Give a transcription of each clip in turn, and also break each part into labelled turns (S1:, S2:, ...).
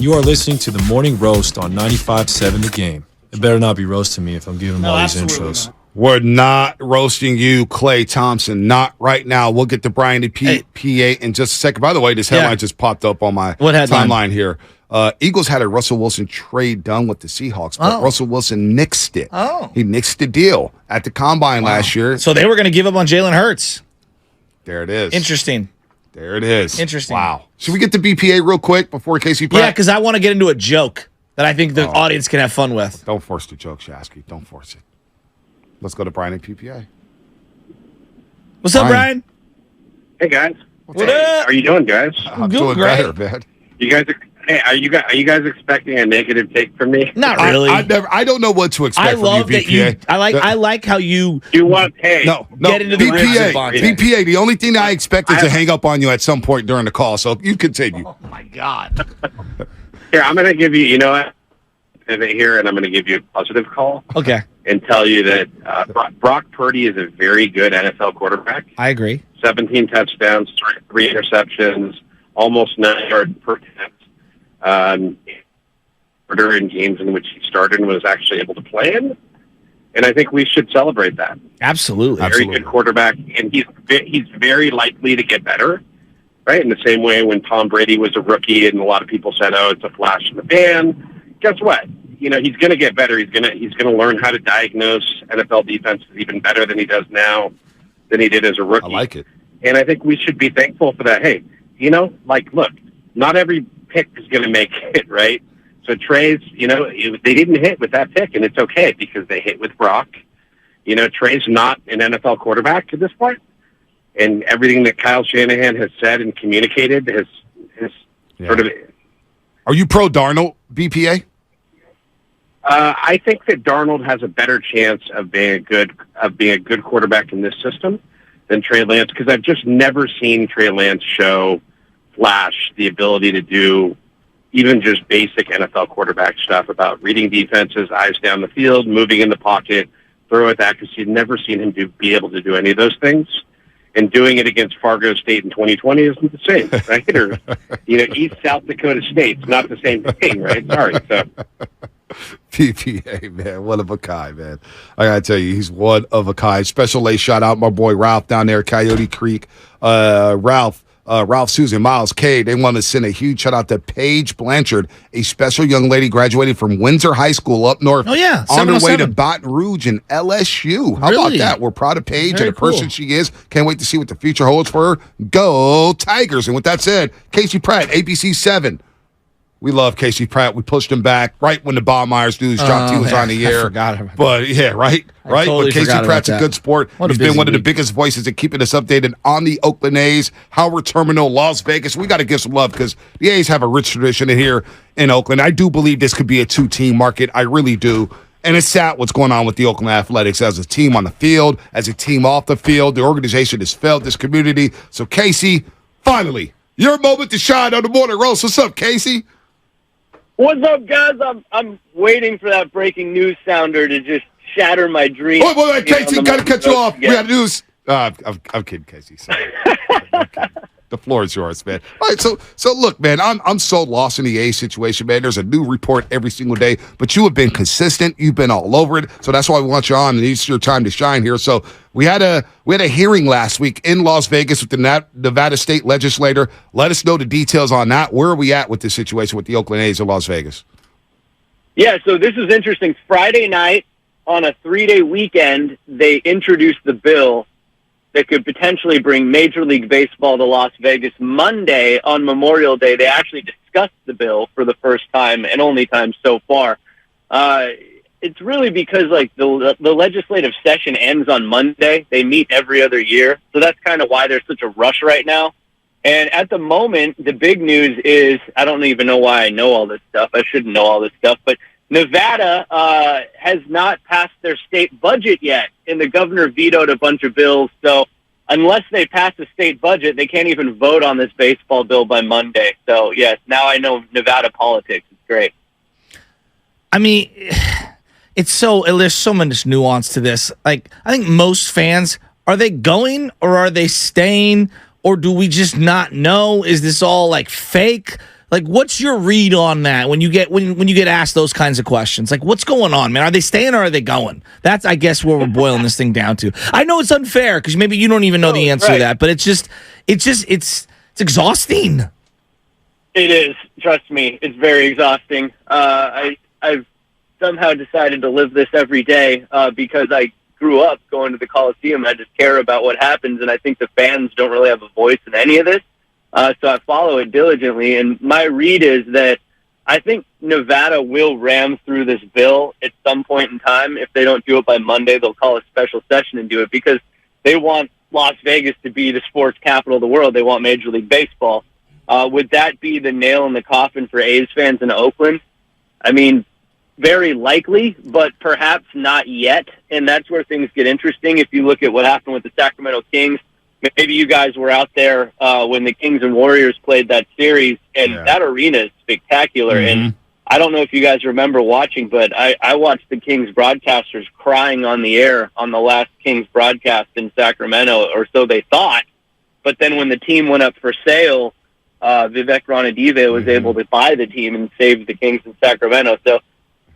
S1: and you are listening to the Morning Roast on 95.7 The Game. It better not be roasting me if I'm giving them all these intros.
S2: Not. We're not roasting you, Klay Thompson. Not right now. We'll get to Brian and PA in just a second. By the way, this headline just popped up on my timeline here. Eagles had a Russell Wilson trade done with the Seahawks, but Russell Wilson nixed it. He nixed the deal at the Combine last year.
S3: So they were going to give up on Jalen Hurts.
S2: There it is.
S3: Interesting.
S2: There it is.
S3: Interesting.
S2: Wow. Should we get to BPA real quick before Casey Pratt?
S3: Yeah, because I want to get into a joke that I think the audience can have fun with.
S2: Don't force the joke, Shasky. Don't force it. Let's go to Brian and PPA.
S3: What's up, Brian?
S4: Hey, guys.
S3: What up?
S4: How are you doing, guys?
S2: I'm doing better, man.
S4: You guys are you guys expecting a negative take from me?
S3: Not really.
S2: I don't know what to expect from you, BPA.
S3: I like how you
S2: get
S3: into the
S2: BPA. The only thing I expect is to hang up on you at some point during the call. So you continue.
S3: Oh my God.
S4: Here, I'm going to give you. You know what? Here, and I'm going to give you a positive call.
S3: Okay.
S4: And tell you that Brock Purdy is a very good NFL quarterback.
S3: I agree.
S4: 17 touchdowns, 3 interceptions, almost 9 yards per attempt. In games in which he started and was actually able to play in. And I think we should celebrate that.
S3: Absolutely.
S4: Very good quarterback, and he's very likely to get better, right? In the same way when Tom Brady was a rookie and a lot of people said, oh, it's a flash in the pan. Guess what? You know, he's going to get better. He's going to learn how to diagnose NFL defenses even better than he does now, than he did as a rookie.
S2: I like it.
S4: And I think we should be thankful for that. Hey, you know, like, look, not every pick is going to make it, right? So Trey's, you know, they didn't hit with that pick, and it's okay because they hit with Brock. You know, Trey's not an NFL quarterback at this point, and everything that Kyle Shanahan has said and communicated has sort of.
S2: Are you pro Darnold, BPA?
S4: I think that Darnold has a better chance of being a good quarterback in this system than Trey Lance, because I've just never seen Trey Lance flash the ability to do even just basic NFL quarterback stuff about reading defenses, eyes down the field, moving in the pocket, throw with accuracy. Never seen him be able to do any of those things. And doing it against Fargo State in 2020 isn't the same, right? Or, you know, East South Dakota State's not the same thing, right? Sorry. So.
S2: PPA, man, one of a kind, man. I gotta tell you, he's one of a kind. Special A shout out my boy Ralph down there at Coyote Creek. Ralph, Susan, Miles, K. They want to send a huge shout out to Paige Blanchard, a special young lady graduating from Windsor High School up north.
S3: Oh yeah,
S2: on her way to Baton Rouge and LSU. How about that? We're proud of Paige and the person she is. Can't wait to see what the future holds for her. Go Tigers! And with that said, Casey Pratt, ABC 7. We love Casey Pratt. We pushed him back right when the Baumeyers news dropped. He was on the air.
S3: I forgot about that.
S2: But yeah, right.
S3: Totally,
S2: but Casey Pratt's a good sport. He's been one of the biggest voices in keeping us updated on the Oakland A's, Howard Terminal, Las Vegas. We got to give some love because the A's have a rich tradition here in Oakland. I do believe this could be a 2-team market. I really do. And it's sad what's going on with the Oakland Athletics as a team on the field, as a team off the field. The organization has failed this community. So, Casey, finally, your moment to shine on the Morning Roast. What's up, Casey?
S5: What's up, guys? I'm waiting for that breaking news sounder to just shatter my dreams.
S2: Wait, Casey, got to cut you off. We got news. I'm kidding, Casey. Sorry. The floor is yours, man. All right, so look, man, I'm so lost in the A situation, man. There's a new report every single day, but you have been consistent. You've been all over it, so that's why we want you on, and it's your time to shine here. So we had a hearing last week in Las Vegas with the Nevada state legislator. Let us know the details on that. Where are we at with this situation with the Oakland A's in Las Vegas?
S5: Yeah, so this is interesting. Friday night on a 3-day weekend, they introduced the bill that could potentially bring Major League Baseball to Las Vegas. Monday, on Memorial Day, they actually discussed the bill for the first time and only time so far. It's really because, like, the legislative session ends on Monday. They meet every other year, so that's kind of why there's such a rush right now. And at the moment, the big news is, I don't even know why I know all this stuff. I shouldn't know all this stuff, but Nevada has not passed their state budget yet, and the governor vetoed a bunch of bills. So unless they pass the state budget, they can't even vote on this baseball bill by Monday. So, yes, now I know Nevada politics. It's great.
S3: I mean, there's so much nuance to this. Like, I think most fans, are they going or are they staying, or do we just not know? Is this all, like, fake? Like, what's your read on that when you get when you get asked those kinds of questions? Like, what's going on, man? Are they staying or are they going? That's, I guess, where we're boiling this thing down to. I know it's unfair because maybe you don't even know the answer to that, but it's exhausting.
S5: It is. Trust me, it's very exhausting. I've somehow decided to live this every day because I grew up going to the Coliseum. I just care about what happens, and I think the fans don't really have a voice in any of this. So I follow it diligently, and my read is that I think Nevada will ram through this bill at some point in time. If they don't do it by Monday, they'll call a special session and do it because they want Las Vegas to be the sports capital of the world. They want Major League Baseball. Would that be the nail in the coffin for A's fans in Oakland? I mean, very likely, but perhaps not yet, and that's where things get interesting. If you look at what happened with the Sacramento Kings, maybe you guys were out there when the Kings and Warriors played that series, and that arena is spectacular. And I don't know if you guys remember watching, but I watched the Kings broadcasters crying on the air on the last Kings broadcast in Sacramento, or so they thought. But then when the team went up for sale, Vivek Ranadive was able to buy the team and save the Kings in Sacramento. So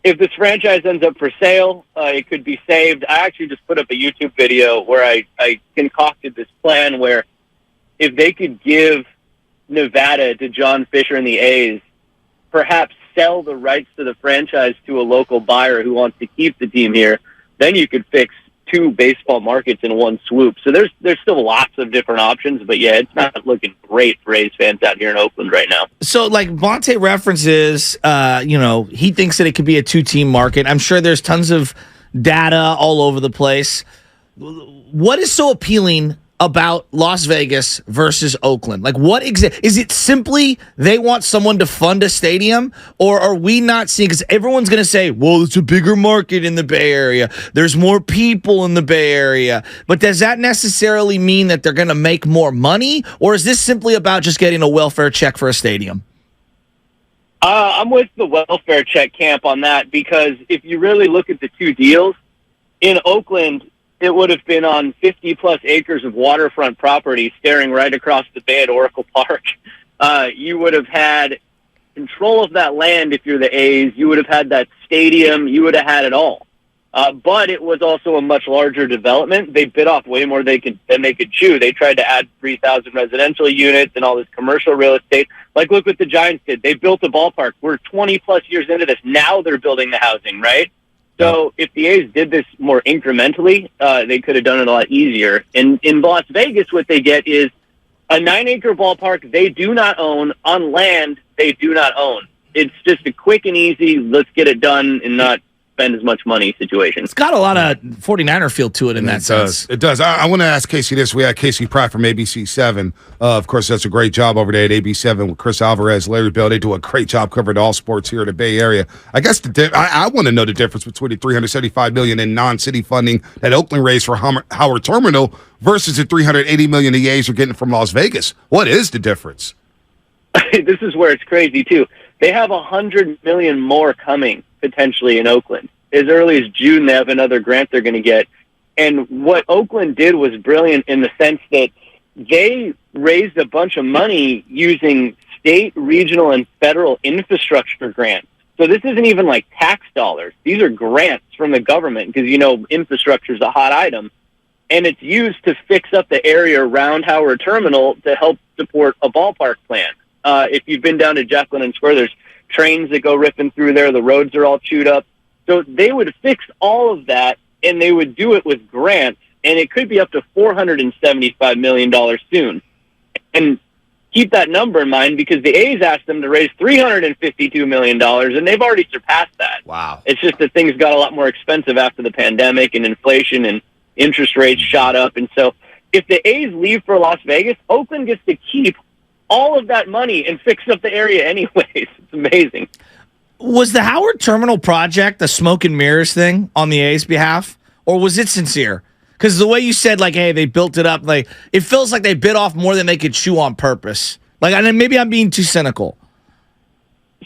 S5: if this franchise ends up for sale, it could be saved. I actually just put up a YouTube video where I concocted this plan where if they could give Nevada to John Fisher and the A's, perhaps sell the rights to the franchise to a local buyer who wants to keep the team here, then you could fix two baseball markets in one swoop. So there's still lots of different options, but yeah, it's not looking great for A's fans out here in Oakland right now.
S3: So like Bonte references, he thinks that it could be a two-team market. I'm sure there's tons of data all over the place. What is so appealing about Las Vegas versus Oakland? Like, what is it simply they want someone to fund a stadium, or are we not seeing? Because everyone's going to say, well, it's a bigger market in the Bay Area. There's more people in the Bay Area. But does that necessarily mean that they're going to make more money, or is this simply about just getting a welfare check for a stadium?
S5: I'm with the welfare check camp on that, because if you really look at the two deals, in Oakland, it would have been on 50-plus acres of waterfront property staring right across the bay at Oracle Park. You would have had control of that land if you're the A's. You would have had that stadium. You would have had it all. But it was also a much larger development. They bit off way more than they could chew. They tried to add 3,000 residential units and all this commercial real estate. Like, look what the Giants did. They built a ballpark. We're 20-plus years into this. Now they're building the housing, right? So if the A's did this more incrementally, they could have done it a lot easier. In Las Vegas, what they get is a 9-acre ballpark they do not own on land they do not own. It's just a quick and easy, let's get it done and not spend as much money situation.
S3: It's got a lot of 49er feel to it in that sense.
S2: It does. I want to ask Casey this. We had Casey Pratt from ABC7. Of course, that's a great job over there at AB7 with Chris Alvarez, Larry Bell. They do a great job covering all sports here in the Bay Area. I guess I want to know the difference between the $375 million in non-city funding that Oakland raised for Howard Terminal versus the $380 million the A's are getting from Las Vegas. What is the difference?
S5: This is where it's crazy, too. They have $100 million more coming, potentially, in Oakland. As early as June, they have another grant they're going to get. And what Oakland did was brilliant in the sense that they raised a bunch of money using state, regional, and federal infrastructure grants. So this isn't even like tax dollars. These are grants from the government because, infrastructure is a hot item. And it's used to fix up the area around Howard Terminal to help support a ballpark plan. If you've been down to Jacqueline and Square, there's trains that go ripping through there. The roads are all chewed up. So they would fix all of that, and they would do it with grants, and it could be up to $475 million soon. And keep that number in mind because the A's asked them to raise $352 million, and they've already surpassed that.
S2: Wow.
S5: It's just that things got a lot more expensive after the pandemic, and inflation and interest rates shot up. And so if the A's leave for Las Vegas, Oakland gets to keep all of that money and fix up the area anyways. It's amazing.
S3: Was the Howard Terminal project a smoke and mirrors thing on the A's behalf, or was it sincere? Because the way you said, like, hey, they built it up, like, it feels like they bit off more than they could chew on purpose. Like, and maybe I'm being too cynical.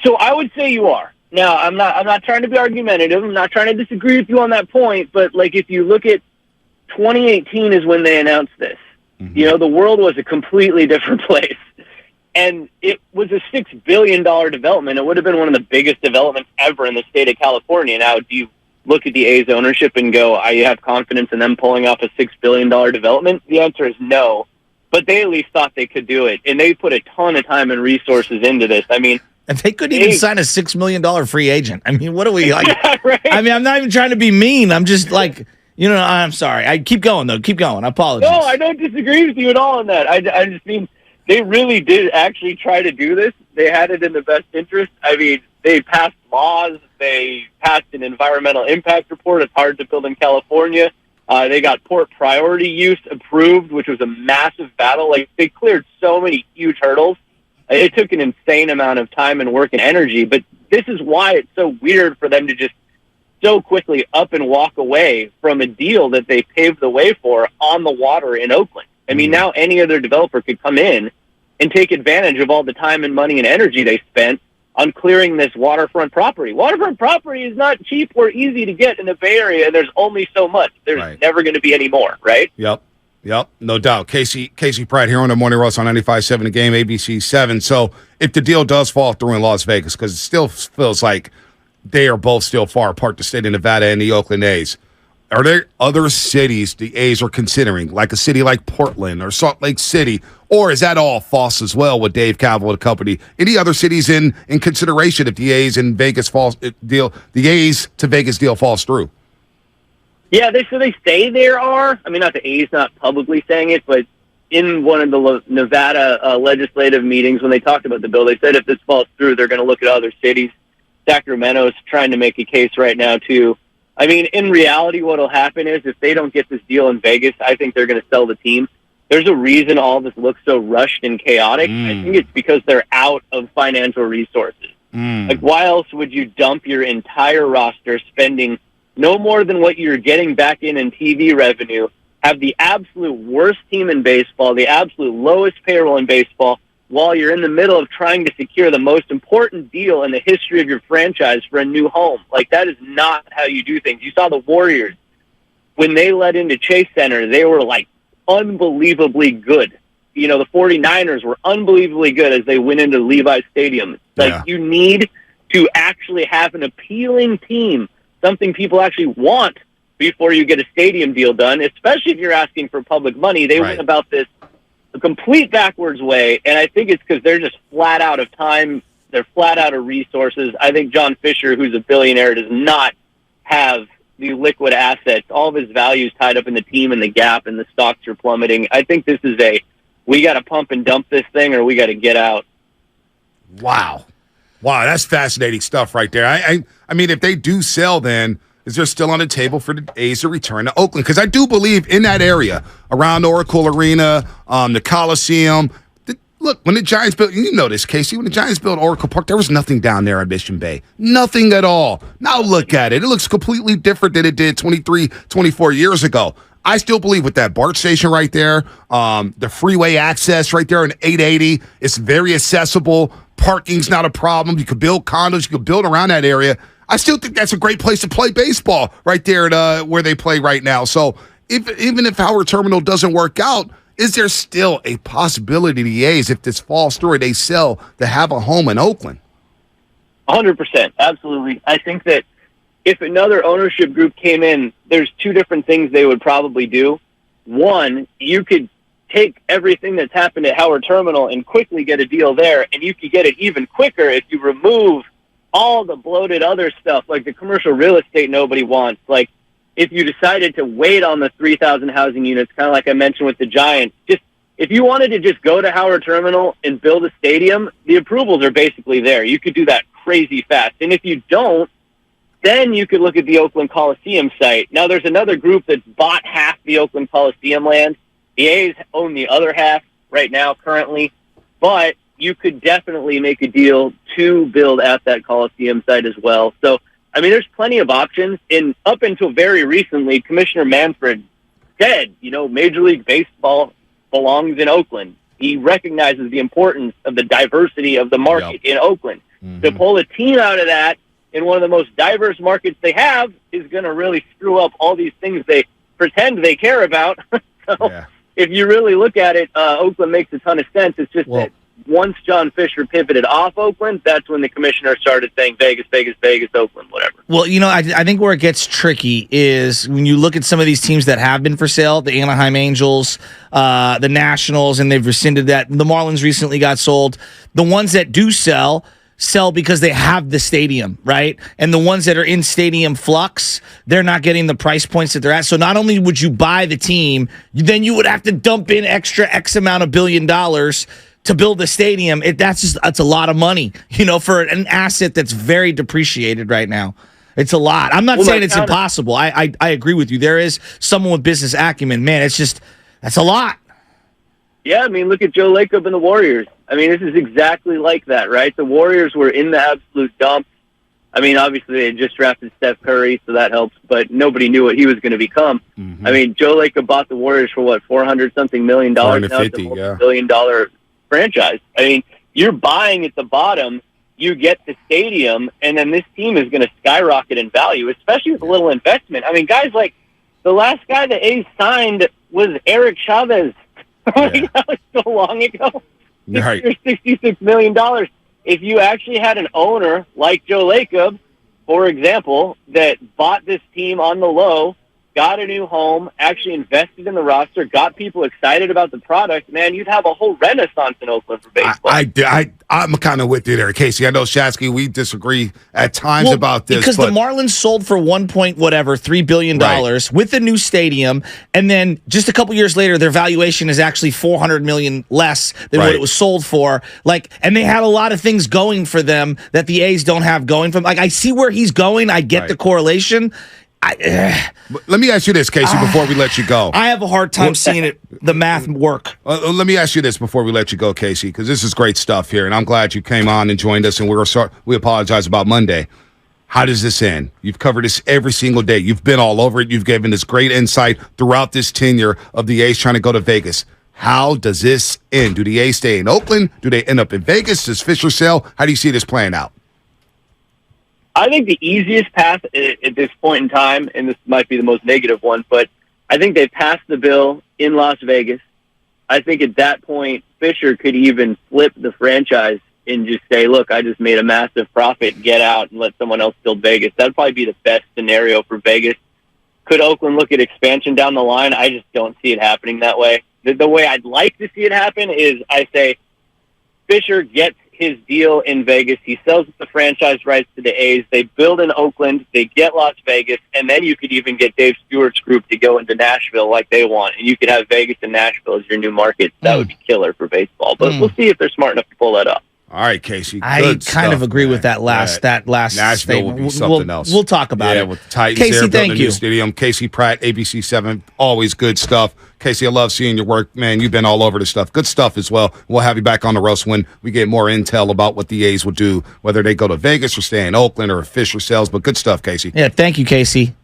S5: So I would say you are. Now, I'm not trying to be argumentative. I'm not trying to disagree with you on that point. But like, if you look at 2018 is when they announced this. Mm-hmm. The world was a completely different place. And it was a $6 billion development. It would have been one of the biggest developments ever in the state of California. Now, do you look at the A's ownership and go, I have confidence in them pulling off a $6 billion development? The answer is no. But they at least thought they could do it. And they put a ton of time and resources into this. I mean,
S3: and they couldn't even sign a $6 million free agent. I mean, what are we like?
S5: Yeah, right?
S3: I mean, I'm not even trying to be mean. I'm just like, I'm sorry. I keep going, though. Keep going. I apologize.
S5: No, I don't disagree with you at all on that. I just mean, they really did actually try to do this. They had it in the best interest. I mean, they passed laws. They passed an environmental impact report. It's hard to build in California. They got port priority use approved, which was a massive battle. Like, they cleared so many huge hurdles. It took an insane amount of time and work and energy. But this is why it's so weird for them to just so quickly up and walk away from a deal that they paved the way for on the water in Oakland. I mean, now any other developer could come in and take advantage of all the time and money and energy they spent on clearing this waterfront property. Waterfront property is not cheap or easy to get in the Bay Area, and there's only so much. There's never going to be any more, right?
S2: Yep, no doubt. Casey Pratt here on the Morning Roast on 95.7 The Game, ABC 7. So if the deal does fall through in Las Vegas, because it still feels like they are both still far apart, the state of Nevada and the Oakland A's, are there other cities the A's are considering, like a city like Portland or Salt Lake City, or is that all false as well with Dave Kaval and company? Any other cities in consideration if the A's in Vegas the A's to Vegas deal falls through?
S5: Yeah, they say there are. I mean, not the A's not publicly saying it, but in one of the Nevada legislative meetings when they talked about the bill, they said if this falls through, they're going to look at other cities. Sacramento's trying to make a case right now too. I mean, in reality, what will happen is if they don't get this deal in Vegas, I think they're going to sell the team. There's a reason all this looks so rushed and chaotic. I think it's because they're out of financial resources. Like, why else would you dump your entire roster, spending no more than what you're getting back in TV revenue, have the absolute worst team in baseball, the absolute lowest payroll in baseball, while you're in the middle of trying to secure the most important deal in the history of your franchise for a new home? Like, that is not how you do things. You saw the Warriors. When they let into Chase Center, they were, like, unbelievably good. The 49ers were unbelievably good as they went into Levi's Stadium. You need to actually have an appealing team, something people actually want before you get a stadium deal done, especially if you're asking for public money. They went about this a complete backwards way, and I think it's because they're just flat out of time. They're flat out of resources. I think John Fisher, who's a billionaire, does not have the liquid assets. All of his value is tied up in the team and the gap, and the stocks are plummeting. I think this is we got to pump and dump this thing, or we got to get out.
S2: Wow, that's fascinating stuff right there. I mean, if they do sell, then is there still on the table for the A's to return to Oakland? Because I do believe in that area, around Oracle Arena, the Coliseum. Look, when the Giants built, you know this, Casey, when the Giants built Oracle Park, there was nothing down there on Mission Bay. Nothing at all. Now look at it. It looks completely different than it did 23, 24 years ago. I still believe with that BART station right there, the freeway access right there in 880, it's very accessible. Parking's not a problem. You could build condos. You could build around that area. I still think that's a great place to play baseball right there at, where they play right now. So even if Howard Terminal doesn't work out, is there still a possibility the A's, if this falls through, they sell, to have a home in Oakland?
S5: 100%. Absolutely. I think that if another ownership group came in, there's two different things they would probably do. One, you could take everything that's happened at Howard Terminal and quickly get a deal there, and you could get it even quicker if you remove all the bloated other stuff, like the commercial real estate nobody wants. Like, if you decided to wait on the 3,000 housing units, kind of like I mentioned with the Giants, just if you wanted to just go to Howard Terminal and build a stadium, the approvals are basically there. You could do that crazy fast. And if you don't, then you could look at the Oakland Coliseum site. Now, there's another group that's bought half the Oakland Coliseum land. The A's own the other half right now, currently. But you could definitely make a deal to build at that Coliseum site as well. So, I mean, there's plenty of options. And up until very recently, Commissioner Manfred said, Major League Baseball belongs in Oakland. He recognizes the importance of the diversity of the market in Oakland. Mm-hmm. To pull a team out of that in one of the most diverse markets they have is going to really screw up all these things they pretend they care about. So if you really look at it, Oakland makes a ton of sense. It's just that once John Fisher pivoted off Oakland, that's when the commissioner started saying Vegas, Vegas, Vegas, Oakland, whatever.
S3: Well, I think where it gets tricky is when you look at some of these teams that have been for sale, the Anaheim Angels, the Nationals, and they've rescinded that. The Marlins recently got sold. The ones that do sell because they have the stadium, right? And the ones that are in stadium flux, they're not getting the price points that they're at. So not only would you buy the team, then you would have to dump in extra X amount of $1 billion to build the stadium. That's a lot of money, for an asset that's very depreciated right now. It's a lot. I'm not saying it's impossible. I agree with you. There is someone with business acumen. Man, that's a lot.
S5: Yeah, I mean, look at Joe Lacob and the Warriors. I mean, this is exactly like that, right? The Warriors were in the absolute dumps. I mean, obviously, they had just drafted Steph Curry, so that helps, but nobody knew what he was going to become. Mm-hmm. I mean, Joe Lacob bought the Warriors for, what, $400-something million? Now it's a $1 billion franchise. I mean, you're buying at the bottom, you get the stadium, and then this team is going to skyrocket in value, especially with a little investment. I mean, guys like the last guy the A's signed was Eric Chavez.
S2: Yeah.
S5: That was so long ago.
S2: Right.
S5: $66 million. If you actually had an owner like Joe Lacob, for example, that bought this team on the low, got a new home, actually invested in the roster, got people excited about the product, man, you'd have a whole renaissance in Oakland for baseball.
S2: I'm kind of with you there, Casey. I know, Shasky, we disagree at times about this.
S3: Because the Marlins sold for $3 billion with the new stadium, and then just a couple years later, their valuation is actually $400 million less than what it was sold for. And they had a lot of things going for them that the A's don't have going for them. I see where he's going. I get the correlation.
S2: Let me ask you this, Casey, before we let you go.
S3: I have a hard time seeing the math work.
S2: Let me ask you this before we let you go, Casey, because this is great stuff here, and I'm glad you came on and joined us, and we apologize about Monday. How does this end? You've covered this every single day. You've been all over it. You've given this great insight throughout this tenure of the A's trying to go to Vegas. How does this end? Do the A's stay in Oakland? Do they end up in Vegas? Does Fisher sell? How do you see this playing out?
S5: I think the easiest path at this point in time, and this might be the most negative one, but I think they passed the bill in Las Vegas. I think at that point, Fisher could even flip the franchise and just say, look, I just made a massive profit, get out and let someone else build Vegas. That would probably be the best scenario for Vegas. Could Oakland look at expansion down the line? I just don't see it happening that way. The way I'd like to see it happen is I say Fisher gets his deal in Vegas. He sells the franchise rights to the A's. They build in Oakland. They get Las Vegas. And then you could even get Dave Stewart's group to go into Nashville like they want. And you could have Vegas and Nashville as your new market. That would be killer for baseball. But we'll see if they're smart enough to pull that up.
S2: All right, Casey.
S3: I kind of agree with that last
S2: Nashville
S3: statement.
S2: will be something else.
S3: We'll talk about it.
S2: With the Titans
S3: Casey,
S2: there, building
S3: thank
S2: a
S3: you.
S2: new stadium. Casey Pratt, ABC7, always good stuff. Casey, I love seeing your work. Man, you've been all over this stuff. Good stuff as well. We'll have you back on the roast when we get more intel about what the A's will do, whether they go to Vegas or stay in Oakland or if Fisher sells. But good stuff, Casey.
S3: Yeah, thank you, Casey.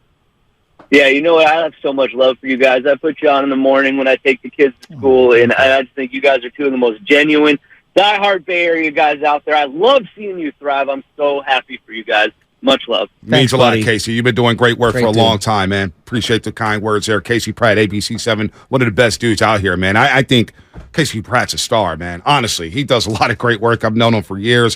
S5: Yeah, you know what? I have so much love for you guys. I put you on in the morning when I take the kids to school, and I just think you guys are two of the most genuine, diehard Bay Area guys out there. I love seeing you thrive. I'm so happy for you guys. Much love.
S2: Means a lot,
S3: buddy.
S2: Casey. You've been doing great work for a long time, man. Appreciate the kind words there. Casey Pratt, ABC7, one of the best dudes out here, man. I think Casey Pratt's a star, man. Honestly, he does a lot of great work. I've known him for years.